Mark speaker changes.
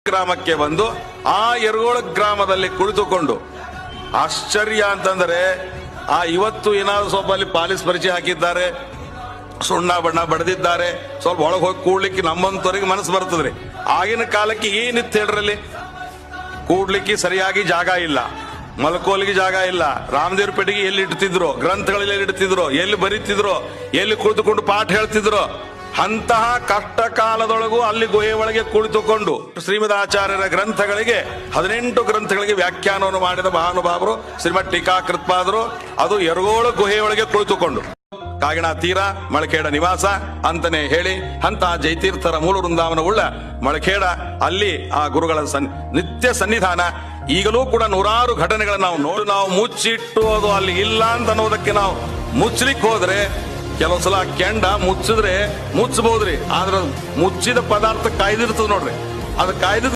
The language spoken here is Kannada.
Speaker 1: ಗ್ರಾಮಕ್ಕೆ ಬಂದು ಆ ಯರಗೋಳ ಗ್ರಾಮದಲ್ಲಿ ಕುಳಿತುಕೊಂಡು ಆಶ್ಚರ್ಯ ಅಂತಂದ್ರೆ ಇವತ್ತು ಏನಾದ್ರು ಸ್ವಲ್ಪ ಅಲ್ಲಿ ಪಾಲಿಸ್ ಪರಿಚಯ ಹಾಕಿದ್ದಾರೆ, ಸುಣ್ಣ ಬಣ್ಣ ಬಡ್ದಿದ್ದಾರೆ, ಸ್ವಲ್ಪ ಒಳಗೆ ಹೋಗಿ ಕೂಡ್ಲಿಕ್ಕೆ ನಮ್ಮಂತವರಿಗೆ ಮನಸ್ಸು ಬರ್ತದ್ರಿ. ಆಗಿನ ಕಾಲಕ್ಕೆ ಏನಿತ್ತು ಹೇಳ್ರಲ್ಲಿ, ಕೂಡ್ಲಿಕ್ಕೆ ಸರಿಯಾಗಿ ಜಾಗ ಇಲ್ಲ, ಮಲ್ಕೋಲಿಗೆ ಜಾಗ ಇಲ್ಲ, ರಾಮದೇವ್ರ ಪೆಟ್ಟಿಗೆ ಎಲ್ಲಿ ಇಡ್ತಿದ್ರು, ಗ್ರಂಥಗಳಲ್ಲಿ ಎಲ್ಲಿ ಇಡ್ತಿದ್ರು, ಎಲ್ಲಿ ಬರೀತಿದ್ರು, ಎಲ್ಲಿ ಕುಳಿತುಕೊಂಡು ಪಾಠ ಹೇಳ್ತಿದ್ರು. ಅಂತಹ ಕಷ್ಟ ಕಾಲದೊಳಗೂ ಅಲ್ಲಿ ಗುಹೆ ಒಳಗೆ ಕುಳಿತುಕೊಂಡು ಶ್ರೀಮದ್ ಆಚಾರ್ಯರ ಗ್ರಂಥಗಳಿಗೆ 18 ಗ್ರಂಥಗಳಿಗೆ ವ್ಯಾಖ್ಯಾನವನ್ನು ಮಾಡಿದ ಮಹಾನುಭಾವರು ಶ್ರೀಮದ್ ಟೀಕಾಕೃತ್ಪಾದರು. ಅದು ಯರಗೋಳ ಗುಹೆಯೊಳಗೆ ಕುಳಿತುಕೊಂಡು ಕಾಗಿಣ ತೀರ ಮಳಖೇಡ ನಿವಾಸ ಅಂತಾನೆ ಹೇಳಿ ಅಂತಹ ಜಯತೀರ್ಥರ ಮೂಲ ವೃಂದಾವನವುಳ್ಳ ಮಳಖೇಡ ಅಲ್ಲಿ ಆ ಗುರುಗಳ ನಿತ್ಯ ಸನ್ನಿಧಾನ. ಈಗಲೂ ಕೂಡ ನೂರಾರು ಘಟನೆಗಳನ್ನ ನಾವು ಮುಚ್ಚಿಟ್ಟು ಅದು ಅಲ್ಲಿ ಇಲ್ಲ ಅಂತ ಅನ್ನೋದಕ್ಕೆ ನಾವು ಮುಚ್ಚಲಿಕ್ಕೆ ಹೋದ್ರೆ ಕೆಲವು ಸಲ ಕೆಂಡ ಮುಚ್ಚಿದ್ರೆ ಮುಚ್ಚಬಹುದ್ರಿ, ಆದ್ರೆ ಮುಚ್ಚಿದ ಪದಾರ್ಥ ಕಾಯ್ದಿರ್ತದ ನೋಡ್ರಿ, ಅದು ಕಾಯ್ದ